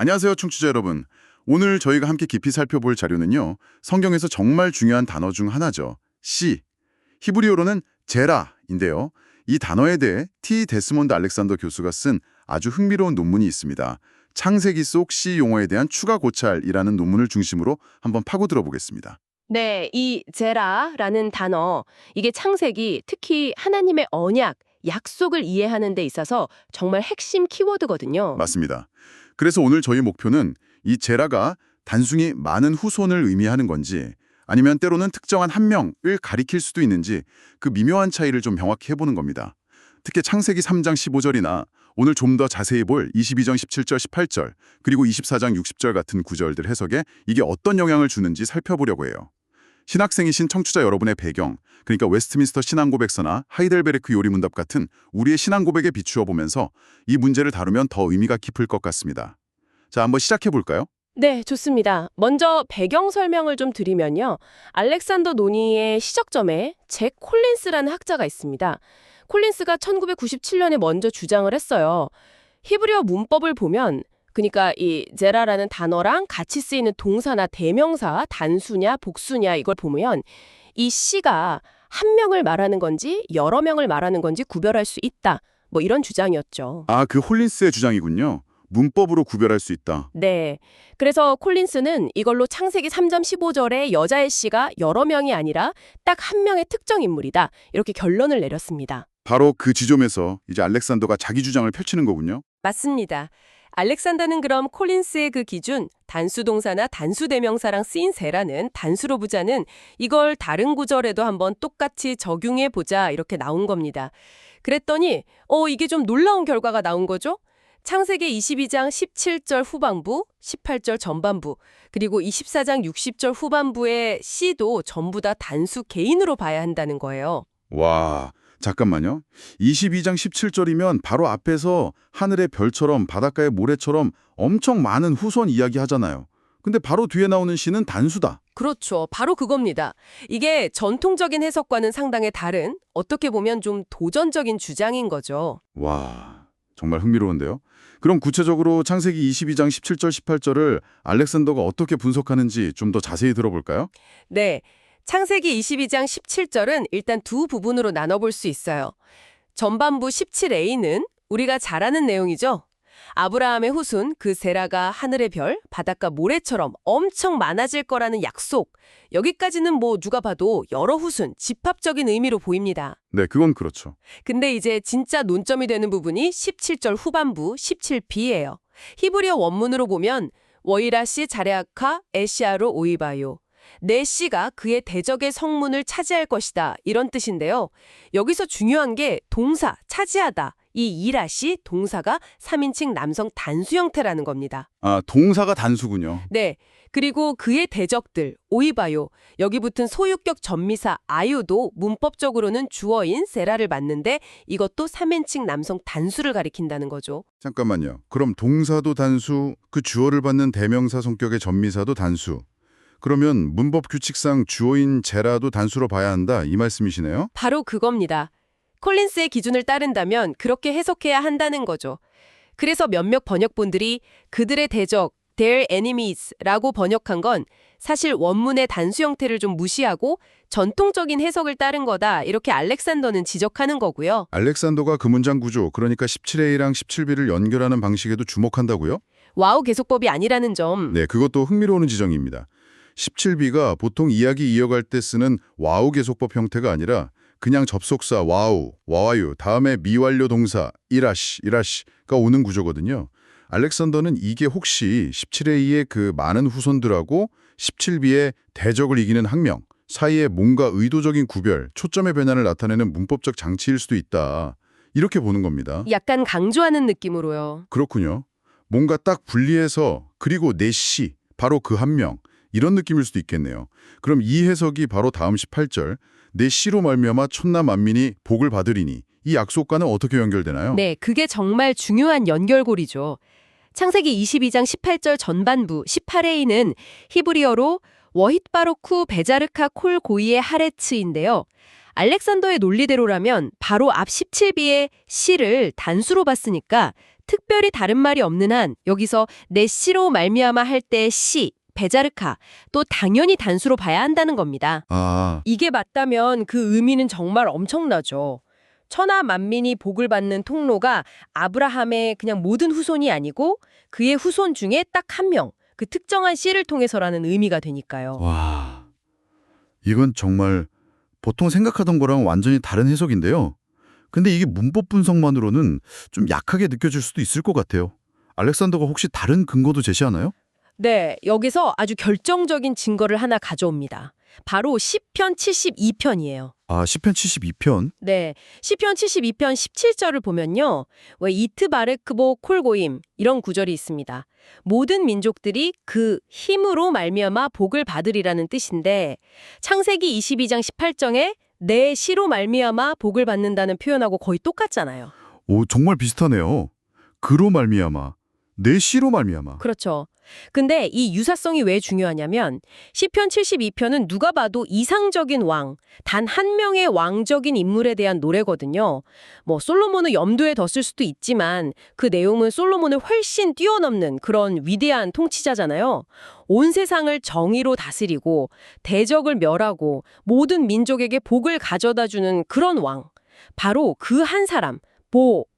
안녕하세요, 청취자 여러분. 오늘 저희가 함께 깊이 살펴볼 자료는요. 성경에서 정말 중요한 단어 중 하나죠. 씨. 히브리어로는 제라인데요. 이 단어에 대해 T. 데스몬드 알렉산더 교수가 쓴 아주 흥미로운 논문이 있습니다. 창세기 속 씨 용어에 대한 추가 고찰이라는 논문을 중심으로 한번 파고들어 보겠습니다. 네, 이 제라라는 단어, 이게 창세기, 특히 하나님의 언약, 약속을 이해하는 데 있어서 정말 핵심 키워드거든요. 맞습니다. 그래서 오늘 저희 목표는 이 제라가 단순히 많은 후손을 의미하는 건지 아니면 때로는 특정한 한 명을 가리킬 수도 있는지 그 미묘한 차이를 좀 명확히 해보는 겁니다. 특히 창세기 3장 15절이나 오늘 좀 더 자세히 볼 22장 17절 18절 그리고 24장 60절 같은 구절들 해석에 이게 어떤 영향을 주는지 살펴보려고 해요. 신학생이신 청취자 여러분의 배경, 그러니까 웨스트민스터 신앙고백서나 하이델베르크 요리문답 같은 우리의 신앙고백에 비추어 보면서 이 문제를 다루면 더 의미가 깊을 것 같습니다. 자, 한번 시작해 볼까요? 네, 좋습니다. 먼저 배경 설명을 좀 드리면요. 알렉산더 논의의 시작점에 잭 콜린스라는 학자가 있습니다. 콜린스가 1997년에 먼저 주장을 했어요. 히브리어 문법을 보면 그러니까 이 제라라는 단어랑 같이 쓰이는 동사나 대명사, 단수냐 복수냐 이걸 보면 이 씨가 한 명을 말하는 건지 여러 명을 말하는 건지 구별할 수 있다. 뭐 이런 주장이었죠. 아, 그 홀린스의 주장이군요. 문법으로 구별할 수 있다. 네. 그래서 콜린스는 이걸로 창세기 3장 15절에 여자의 씨가 여러 명이 아니라 딱 한 명의 특정 인물이다. 이렇게 결론을 내렸습니다. 바로 그 지점에서 이제 알렉산더가 자기 주장을 펼치는 거군요. 맞습니다. 알렉산더는 그럼 콜린스의 그 기준, 단수 동사나 단수 대명사랑 쓰인 세라는 단수로 보자는 이걸 다른 구절에도 한번 똑같이 적용해 보자 이렇게 나온 겁니다. 그랬더니 이게 좀 놀라운 결과가 나온 거죠? 창세기 22장 17절 후반부, 18절 전반부, 그리고 24장 60절 후반부의 씨도 전부 다 단수 개인으로 봐야 한다는 거예요. 와, 잠깐만요. 22장 17절이면 바로 앞에서 하늘의 별처럼 바닷가의 모래처럼 엄청 많은 후손 이야기 하잖아요. 근데 바로 뒤에 나오는 시는 단수다. 그렇죠. 바로 그겁니다. 이게 전통적인 해석과는 상당히 다른, 어떻게 보면 좀 도전적인 주장인 거죠. 와, 정말 흥미로운데요. 그럼 구체적으로 창세기 22장 17절 18절을 알렉산더가 어떻게 분석하는지 좀 더 자세히 들어볼까요? 네. 창세기 22장 17절은 일단 두 부분으로 나눠볼 수 있어요. 전반부 17a는 우리가 잘 아는 내용이죠. 아브라함의 후손 그 세라가 하늘의 별, 바닷가 모래처럼 엄청 많아질 거라는 약속. 여기까지는 뭐 누가 봐도 여러 후손, 집합적인 의미로 보입니다. 네, 그건 그렇죠. 근데 이제 진짜 논점이 되는 부분이 17절 후반부 17b예요. 히브리어 원문으로 보면 워이라시 자레아카 에시아로 오이바요. 내 씨가 그의 대적의 성문을 차지할 것이다. 이런 뜻인데요. 여기서 중요한 게 동사, 차지하다. 이 이라시 동사가 3인칭 남성 단수 형태라는 겁니다. 아, 동사가 단수군요. 네. 그리고 그의 대적들, 오이바요. 여기 붙은 소유격 전미사 아유도 문법적으로는 주어인 세라를 맞는데 이것도 3인칭 남성 단수를 가리킨다는 거죠. 잠깐만요. 그럼 동사도 단수, 그 주어를 받는 대명사 성격의 전미사도 단수. 그러면 문법 규칙상 주어인 제라도 단수로 봐야 한다, 이 말씀이시네요? 바로 그겁니다. 콜린스의 기준을 따른다면 그렇게 해석해야 한다는 거죠. 그래서 몇몇 번역본들이 그들의 대적, their enemies라고 번역한 건 사실 원문의 단수 형태를 좀 무시하고 전통적인 해석을 따른 거다. 이렇게 알렉산더는 지적하는 거고요. 알렉산더가 그 문장 구조, 그러니까 17a랑 17b를 연결하는 방식에도 주목한다고요? 와우 계속법이 아니라는 점. 네, 그것도 흥미로운 지적입니다. 17b가 보통 이야기 이어갈 때 쓰는 와우 계속법 형태가 아니라 그냥 접속사 와우, 와와유, 다음에 미완료 동사 이라시가 오는 구조거든요. 알렉산더는 이게 혹시 17a의 그 많은 후손들하고 17b의 대적을 이기는 학명 사이에 뭔가 의도적인 구별, 초점의 변화를 나타내는 문법적 장치일 수도 있다. 이렇게 보는 겁니다. 약간 강조하는 느낌으로요. 그렇군요. 뭔가 딱 분리해서 그리고 내 씨, 바로 그 한 명, 이런 느낌일 수도 있겠네요. 그럼 이 해석이 바로 다음 18절, 내 씨로 말미암아 천나 만민이 복을 받으리니 이 약속과는 어떻게 연결되나요? 네, 그게 정말 중요한 연결고리죠. 창세기 22장 18절 전반부 18a는 히브리어로 워힛바로쿠 베자르카 콜 고이의 하레츠인데요. 알렉산더의 논리대로라면 바로 앞 17b의 씨를 단수로 봤으니까 특별히 다른 말이 없는 한 여기서 내 씨로 말미암아 할 때의 씨, 베자르카, 또 당연히 단수로 봐야 한다는 겁니다. 아, 이게 맞다면 그 의미는 정말 엄청나죠. 천하 만민이 복을 받는 통로가 아브라함의 그냥 모든 후손이 아니고 그의 후손 중에 딱 한 명, 그 특정한 씨를 통해서라는 의미가 되니까요. 와, 이건 정말 보통 생각하던 거랑 완전히 다른 해석인데요. 근데 이게 문법 분석만으로는 좀 약하게 느껴질 수도 있을 것 같아요. 알렉산더가 혹시 다른 근거도 제시하나요? 네, 여기서 아주 결정적인 증거를 하나 가져옵니다. 바로 시편 72편이에요. 아, 시편 72편? 네, 시편 72편 17절을 보면요. 왜 이트 바르크보 콜고임 이런 구절이 있습니다. 모든 민족들이 그 힘으로 말미암아 복을 받으리라는 뜻인데 창세기 22장 18절에 내 씨로 말미암아 복을 받는다는 표현하고 거의 똑같잖아요. 오, 정말 비슷하네요. 그로 말미암아, 내 씨로 말미암아. 그렇죠. 근데 이 유사성이 왜 중요하냐면 시편 72편은 누가 봐도 이상적인 왕, 단 한 명의 왕적인 인물에 대한 노래거든요. 뭐 솔로몬을 염두에 뒀을 수도 있지만 그 내용은 솔로몬을 훨씬 뛰어넘는 그런 위대한 통치자잖아요. 온 세상을 정의로 다스리고 대적을 멸하고 모든 민족에게 복을 가져다주는 그런 왕. 바로 그 한 사람,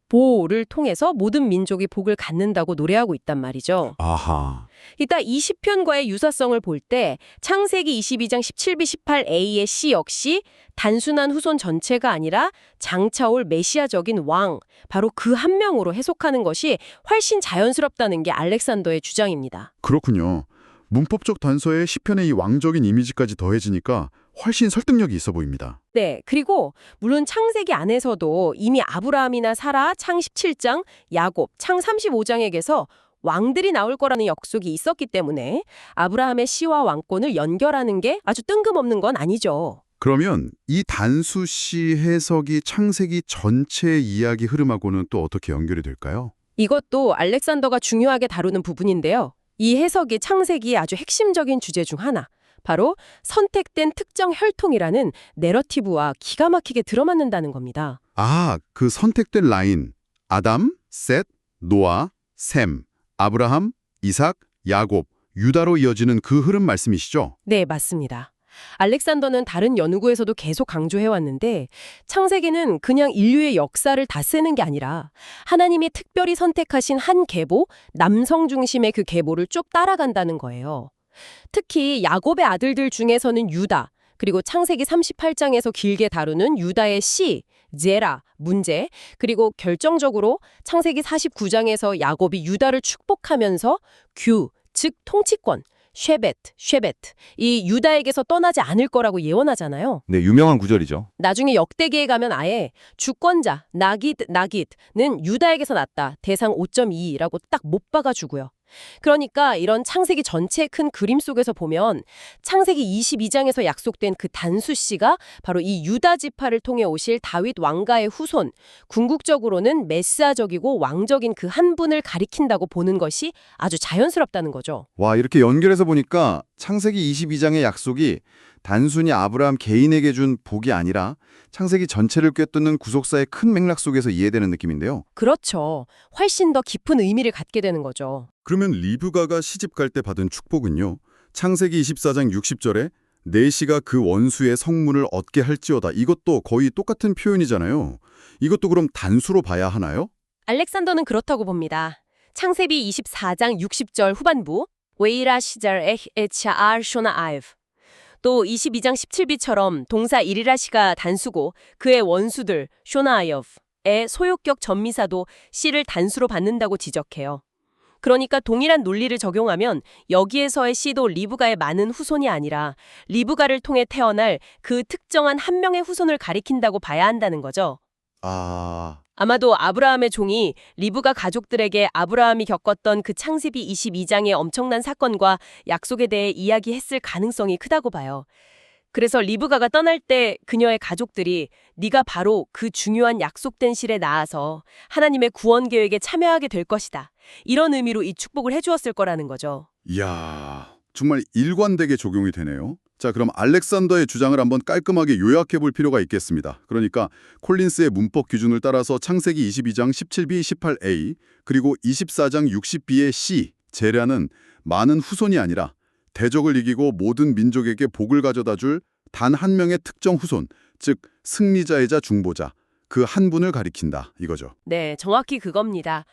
보를 통해서 모든 민족이 복을 갖는다고 노래하고 있단 말이죠. 아하. 이따 이 시편과의 유사성을 볼 때 창세기 22장 17b 18a의 씨 역시 단순한 후손 전체가 아니라 장차올 메시아적인 왕, 바로 그 한 명으로 해석하는 것이 훨씬 자연스럽다는 게 알렉산더의 주장입니다. 그렇군요. 문법적 단서에 시편의 이 왕적인 이미지까지 더해지니까 훨씬 설득력이 있어 보입니다. 네, 그리고 물론 창세기 안에서도 이미 아브라함이나 사라 창 17장, 야곱 창 35장에게서 왕들이 나올 거라는 약속이 있었기 때문에 아브라함의 씨와 왕권을 연결하는 게 아주 뜬금없는 건 아니죠. 그러면 이 단수시 해석이 창세기 전체 이야기 흐름하고는 또 어떻게 연결이 될까요? 이것도 알렉산더가 중요하게 다루는 부분인데요. 이 해석이 창세기의 아주 핵심적인 주제 중 하나, 바로 선택된 특정 혈통이라는 내러티브와 기가 막히게 들어맞는다는 겁니다. 아, 그 선택된 라인. 아담, 셋, 노아, 셈, 아브라함, 이삭, 야곱, 유다로 이어지는 그 흐름 말씀이시죠? 네, 맞습니다. 알렉산더는 다른 연구에서도 계속 강조해왔는데 창세기는 그냥 인류의 역사를 다 쓰는 게 아니라 하나님이 특별히 선택하신 한 계보, 남성 중심의 그 계보를 쭉 따라간다는 거예요. 특히 야곱의 아들들 중에서는 유다, 그리고 창세기 38장에서 길게 다루는 유다의 씨, 제라, 문제, 그리고 결정적으로 창세기 49장에서 야곱이 유다를 축복하면서 즉 통치권, 쉐벳, 이 유다에게서 떠나지 않을 거라고 예언하잖아요. 네, 유명한 구절이죠. 나중에 역대기에 가면 아예 주권자, 나깃는 유다에게서 났다. 대상 5.2라고 딱 못 박아주고요. 그러니까 이런 창세기 전체의 큰 그림 속에서 보면 창세기 22장에서 약속된 그 단수씨가 바로 이 유다 지파를 통해 오실 다윗 왕가의 후손, 궁극적으로는 메시아적이고 왕적인 그 한 분을 가리킨다고 보는 것이 아주 자연스럽다는 거죠. 와, 이렇게 연결해서 보니까 창세기 22장의 약속이 단순히 아브라함 개인에게 준 복이 아니라 창세기 전체를 꿰뚫는 구속사의 큰 맥락 속에서 이해되는 느낌인데요. 그렇죠. 훨씬 더 깊은 의미를 갖게 되는 거죠. 그러면 리브가가 시집 갈 때 받은 축복은요. 창세기 24장 60절에 내 씨가 그 원수의 성문을 얻게 할지어다. 이것도 거의 똑같은 표현이잖아요. 이것도 그럼 단수로 봐야 하나요? 알렉산더는 그렇다고 봅니다. 창세기 24장 60절 후반부 웨이라 시절 에차 알 쇼나 아이브 또 22장 17비처럼 동사 이리라시가 단수고 그의 원수들 쇼나아이브의 소유격 전미사도 씨를 단수로 받는다고 지적해요. 그러니까 동일한 논리를 적용하면 여기에서의 씨도 리브가의 많은 후손이 아니라 리브가를 통해 태어날 그 특정한 한 명의 후손을 가리킨다고 봐야 한다는 거죠. 아마도 아브라함의 종이 리브가 가족들에게 아브라함이 겪었던 그 창세기 22장의 엄청난 사건과 약속에 대해 이야기했을 가능성이 크다고 봐요. 그래서 리브가가 떠날 때 그녀의 가족들이 네가 바로 그 중요한 약속된 실에 나아서 하나님의 구원 계획에 참여하게 될 것이다. 이런 의미로 이 축복을 해주었을 거라는 거죠. 이야, 정말 일관되게 적용이 되네요. 자, 그럼 알렉산더의 주장을 한번 깔끔하게 요약해 볼 필요가 있겠습니다. 그러니까 콜린스의 문법 기준을 따라서 창세기 22장 17b, 18a, 그리고 24장 60b의 C, 제라는 많은 후손이 아니라 대적을 이기고 모든 민족에게 복을 가져다 줄 단 한 명의 특정 후손, 즉 승리자이자 중보자, 그 한 분을 가리킨다 이거죠. 네, 정확히 그겁니다.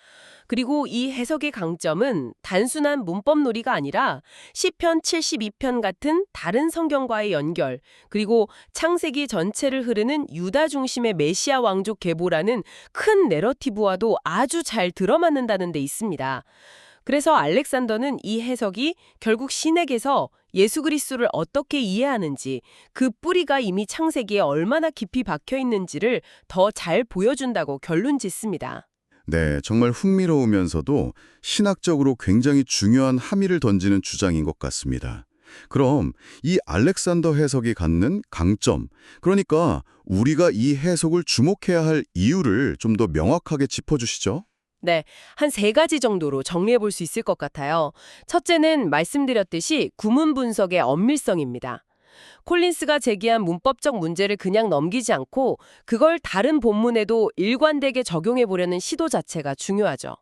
그리고 이 해석의 강점은 단순한 문법 놀이가 아니라 시편 72편 같은 다른 성경과의 연결, 그리고 창세기 전체를 흐르는 유다 중심의 메시아 왕족 계보라는 큰 내러티브와도 아주 잘 들어맞는다는 데 있습니다. 그래서 알렉산더는 이 해석이 결국 신약에서 예수 그리스도를 어떻게 이해하는지, 그 뿌리가 이미 창세기에 얼마나 깊이 박혀 있는지를 더 잘 보여준다고 결론 짓습니다. 네, 정말 흥미로우면서도 신학적으로 굉장히 중요한 함의를 던지는 주장인 것 같습니다. 그럼 이 알렉산더 해석이 갖는 강점, 그러니까 우리가 이 해석을 주목해야 할 이유를 좀 더 명확하게 짚어주시죠. 네, 한 3가지 정도로 정리해 볼 수 있을 것 같아요. 첫째는 말씀드렸듯이 구문 분석의 엄밀성입니다. 콜린스가 제기한 문법적 문제를 그냥 넘기지 않고 그걸 다른 본문에도 일관되게 적용해 보려는 시도 자체가 중요하죠.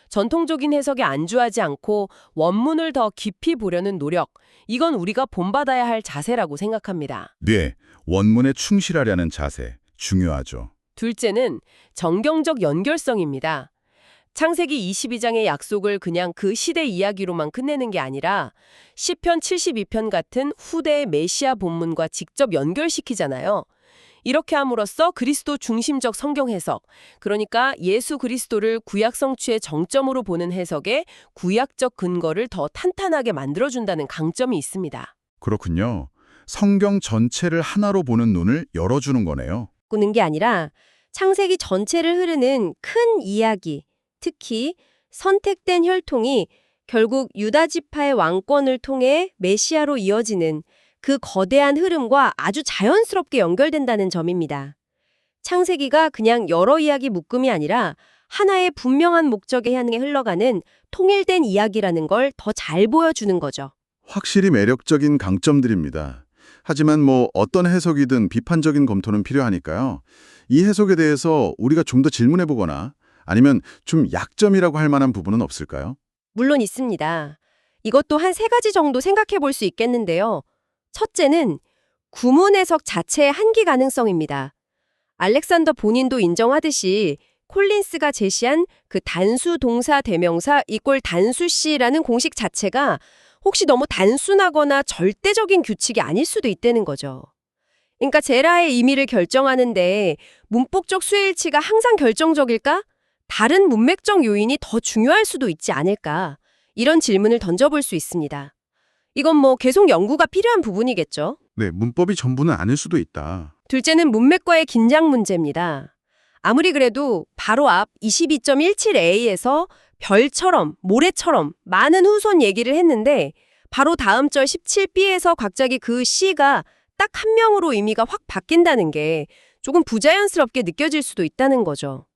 전통적인 해석에 안주하지 않고 원문을 더 깊이 보려는 노력, 이건 우리가 본받아야 할 자세라고 생각합니다. 네, 원문에 충실하려는 자세, 중요하죠. 둘째는 정경적 연결성입니다. 창세기 22장의 약속을 그냥 그 시대 이야기로만 끝내는 게 아니라 시편 72편 같은 후대의 메시아 본문과 직접 연결시키잖아요. 이렇게 함으로써 그리스도 중심적 성경 해석, 그러니까 예수 그리스도를 구약 성취의 정점으로 보는 해석에 구약적 근거를 더 탄탄하게 만들어준다는 강점이 있습니다. 그렇군요. 성경 전체를 하나로 보는 눈을 열어주는 거네요. 꾸는 게 아니라 창세기 전체를 흐르는 큰 이야기, 특히 선택된 혈통이 결국 유다 지파의 왕권을 통해 메시아로 이어지는 그 거대한 흐름과 아주 자연스럽게 연결된다는 점입니다. 창세기가 그냥 여러 이야기 묶음이 아니라 하나의 분명한 목적에 향해 흘러가는 통일된 이야기라는 걸 더 잘 보여주는 거죠. 확실히 매력적인 강점들입니다. 하지만 어떤 해석이든 비판적인 검토는 필요하니까요. 이 해석에 대해서 우리가 좀 더 질문해보거나 아니면 좀 약점이라고 할 만한 부분은 없을까요? 물론 있습니다. 이것도 한 3가지 정도 생각해 볼 수 있겠는데요. 첫째는 구문 해석 자체의 한계 가능성입니다. 알렉산더 본인도 인정하듯이 콜린스가 제시한 그 단수 동사 대명사 이꼴 단수시라는 공식 자체가 혹시 너무 단순하거나 절대적인 규칙이 아닐 수도 있다는 거죠. 그러니까 제라의 의미를 결정하는데 문법적 수일치가 항상 결정적일까? 다른 문맥적 요인이 더 중요할 수도 있지 않을까? 이런 질문을 던져볼 수 있습니다. 이건 계속 연구가 필요한 부분이겠죠. 네, 문법이 전부는 아닐 수도 있다. 둘째는 문맥과의 긴장 문제입니다. 아무리 그래도 바로 앞 22.17a에서 별처럼, 모래처럼 많은 후손 얘기를 했는데 바로 다음 절 17b에서 갑자기 그 C가 딱 한 명으로 의미가 확 바뀐다는 게 조금 부자연스럽게 느껴질 수도 있다는 거죠.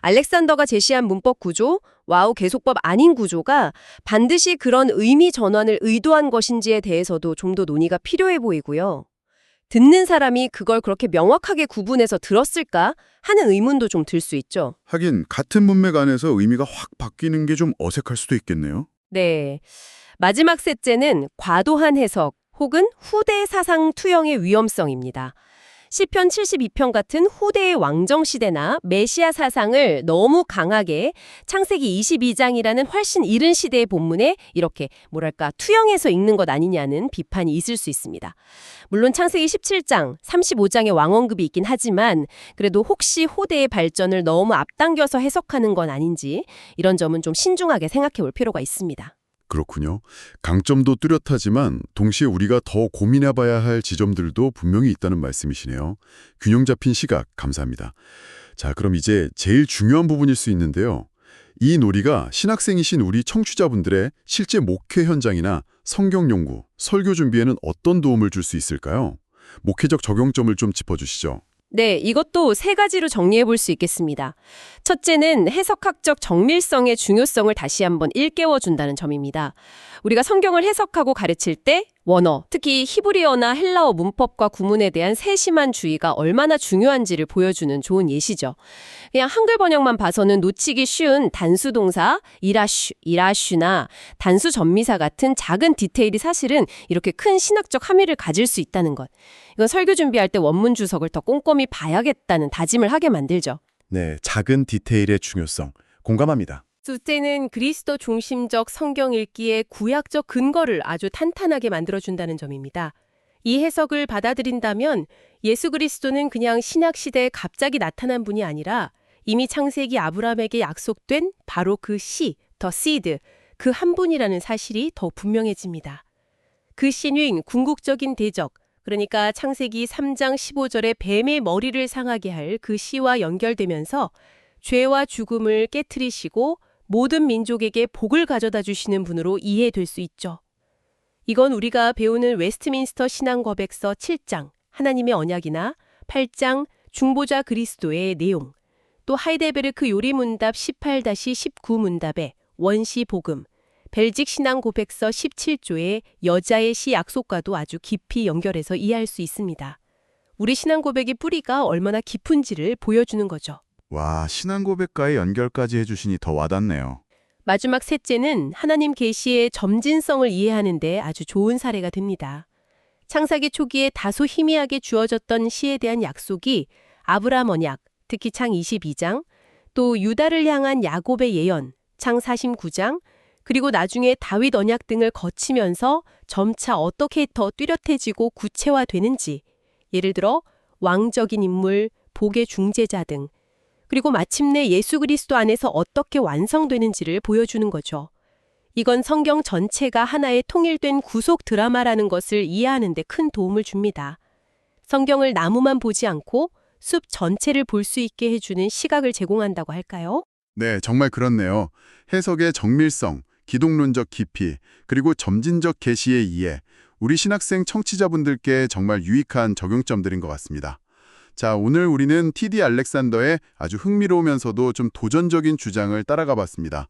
알렉산더가 제시한 문법 구조, 와우 계속법 아닌 구조가 반드시 그런 의미 전환을 의도한 것인지에 대해서도 좀 더 논의가 필요해 보이고요. 듣는 사람이 그걸 그렇게 명확하게 구분해서 들었을까 하는 의문도 좀 들 수 있죠. 하긴 같은 문맥 안에서 의미가 확 바뀌는 게 좀 어색할 수도 있겠네요. 네. 마지막 셋째는 과도한 해석 혹은 후대 사상 투영의 위험성입니다. 시편 72편 같은 후대의 왕정시대나 메시아 사상을 너무 강하게 창세기 22장이라는 훨씬 이른 시대의 본문에 이렇게 투영해서 읽는 것 아니냐는 비판이 있을 수 있습니다. 물론 창세기 17장, 35장의 왕언급이 있긴 하지만 그래도 혹시 후대의 발전을 너무 앞당겨서 해석하는 건 아닌지 이런 점은 좀 신중하게 생각해 볼 필요가 있습니다. 그렇군요. 강점도 뚜렷하지만 동시에 우리가 더 고민해봐야 할 지점들도 분명히 있다는 말씀이시네요. 균형 잡힌 시각 감사합니다. 자, 그럼 이제 제일 중요한 부분일 수 있는데요. 이 놀이가 신학생이신 우리 청취자분들의 실제 목회 현장이나 성경 연구, 설교 준비에는 어떤 도움을 줄 수 있을까요? 목회적 적용점을 좀 짚어주시죠. 네, 이것도 세 가지로 정리해 볼 수 있겠습니다. 첫째는 해석학적 정밀성의 중요성을 다시 한번 일깨워 준다는 점입니다. 우리가 성경을 해석하고 가르칠 때 원어, 특히 히브리어나 헬라어 문법과 구문에 대한 세심한 주의가 얼마나 중요한지를 보여주는 좋은 예시죠. 그냥 한글 번역만 봐서는 놓치기 쉬운 단수 동사 이라슈나 단수 전미사 같은 작은 디테일이 사실은 이렇게 큰 신학적 함의를 가질 수 있다는 것. 이건 설교 준비할 때 원문 주석을 더 꼼꼼히 봐야겠다는 다짐을 하게 만들죠. 네, 작은 디테일의 중요성 공감합니다. 둘째는 그리스도 중심적 성경 읽기의 구약적 근거를 아주 탄탄하게 만들어준다는 점입니다. 이 해석을 받아들인다면 예수 그리스도는 그냥 신약시대에 갑자기 나타난 분이 아니라 이미 창세기 아브라함에게 약속된 바로 그 씨, 더 시드, 그 한 분이라는 사실이 더 분명해집니다. 그 신윈 궁극적인 대적, 그러니까 창세기 3장 15절에 뱀의 머리를 상하게 할 그 씨와 연결되면서 죄와 죽음을 깨트리시고 모든 민족에게 복을 가져다 주시는 분으로 이해될 수 있죠. 이건 우리가 배우는 웨스트민스터 신앙고백서 7장 하나님의 언약이나 8장 중보자 그리스도의 내용, 또 하이델베르크 요리문답 18-19 문답의 원시 복음, 벨직 신앙고백서 17조의 여자의 시 약속과도 아주 깊이 연결해서 이해할 수 있습니다. 우리 신앙고백의 뿌리가 얼마나 깊은지를 보여주는 거죠. 와, 신앙고백과의 연결까지 해주시니 더 와닿네요. 마지막 셋째는 하나님 계시의 점진성을 이해하는 데 아주 좋은 사례가 됩니다. 창세기 초기에 다소 희미하게 주어졌던 시에 대한 약속이 아브라함 언약, 특히 창 22장, 또 유다를 향한 야곱의 예언, 창 49장, 그리고 나중에 다윗 언약 등을 거치면서 점차 어떻게 더 뚜렷해지고 구체화되는지, 예를 들어 왕적인 인물, 복의 중재자 등, 그리고 마침내 예수 그리스도 안에서 어떻게 완성되는지를 보여주는 거죠. 이건 성경 전체가 하나의 통일된 구속 드라마라는 것을 이해하는 데 큰 도움을 줍니다. 성경을 나무만 보지 않고 숲 전체를 볼 수 있게 해주는 시각을 제공한다고 할까요? 네, 정말 그렇네요. 해석의 정밀성, 기독론적 깊이, 그리고 점진적 계시의 이해, 우리 신학생 청취자분들께 정말 유익한 적용점들인 것 같습니다. 자, 오늘 우리는 T.D. 알렉산더의 아주 흥미로우면서도 좀 도전적인 주장을 따라가 봤습니다.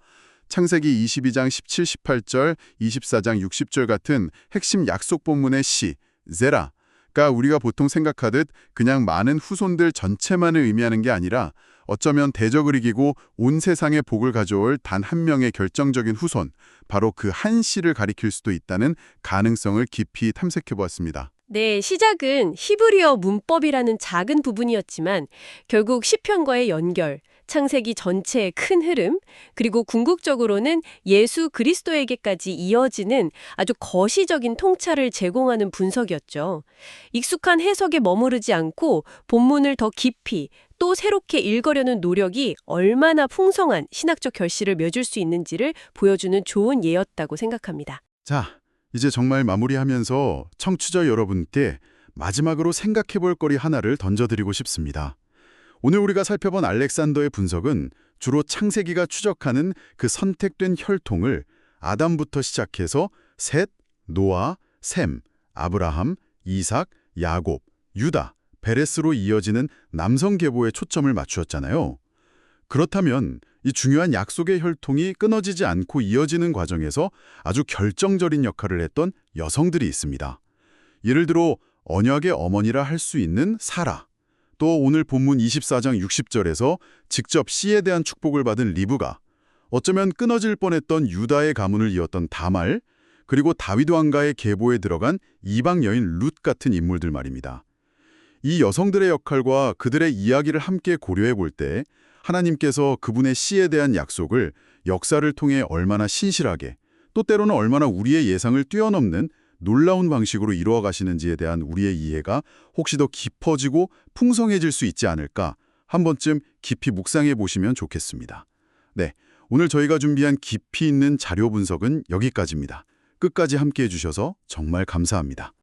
창세기 22장 17, 18절, 24장 60절 같은 핵심 약속 본문의 시, 제라가 우리가 보통 생각하듯 그냥 많은 후손들 전체만을 의미하는 게 아니라 어쩌면 대적을 이기고 온 세상에 복을 가져올 단 한 명의 결정적인 후손, 바로 그 한 씨를 가리킬 수도 있다는 가능성을 깊이 탐색해 보았습니다. 네, 시작은 히브리어 문법이라는 작은 부분이었지만 결국 시편과의 연결, 창세기 전체의 큰 흐름, 그리고 궁극적으로는 예수 그리스도에게까지 이어지는 아주 거시적인 통찰을 제공하는 분석이었죠. 익숙한 해석에 머무르지 않고 본문을 더 깊이 또 새롭게 읽으려는 노력이 얼마나 풍성한 신학적 결실을 맺을 수 있는지를 보여주는 좋은 예였다고 생각합니다. 자, 이제 정말 마무리하면서 청취자 여러분께 마지막으로 생각해 볼 거리 하나를 던져드리고 싶습니다. 오늘 우리가 살펴본 알렉산더의 분석은 주로 창세기가 추적하는 그 선택된 혈통을 아담부터 시작해서 셋, 노아, 셈, 아브라함, 이삭, 야곱, 유다, 베레스로 이어지는 남성 계보에 초점을 맞추었잖아요. 그렇다면 이 중요한 약속의 혈통이 끊어지지 않고 이어지는 과정에서 아주 결정적인 역할을 했던 여성들이 있습니다. 예를 들어 언약의 어머니라 할 수 있는 사라, 또 오늘 본문 24장 60절에서 직접 씨에 대한 축복을 받은 리브가, 어쩌면 끊어질 뻔했던 유다의 가문을 이었던 다말, 그리고 다윗 왕가의 계보에 들어간 이방 여인 룻 같은 인물들 말입니다. 이 여성들의 역할과 그들의 이야기를 함께 고려해 볼 때 하나님께서 그분의 씨에 대한 약속을 역사를 통해 얼마나 신실하게, 또 때로는 얼마나 우리의 예상을 뛰어넘는 놀라운 방식으로 이루어 가시는지에 대한 우리의 이해가 혹시 더 깊어지고 풍성해질 수 있지 않을까 한 번쯤 깊이 묵상해 보시면 좋겠습니다. 네, 오늘 저희가 준비한 깊이 있는 자료 분석은 여기까지입니다. 끝까지 함께해 주셔서 정말 감사합니다.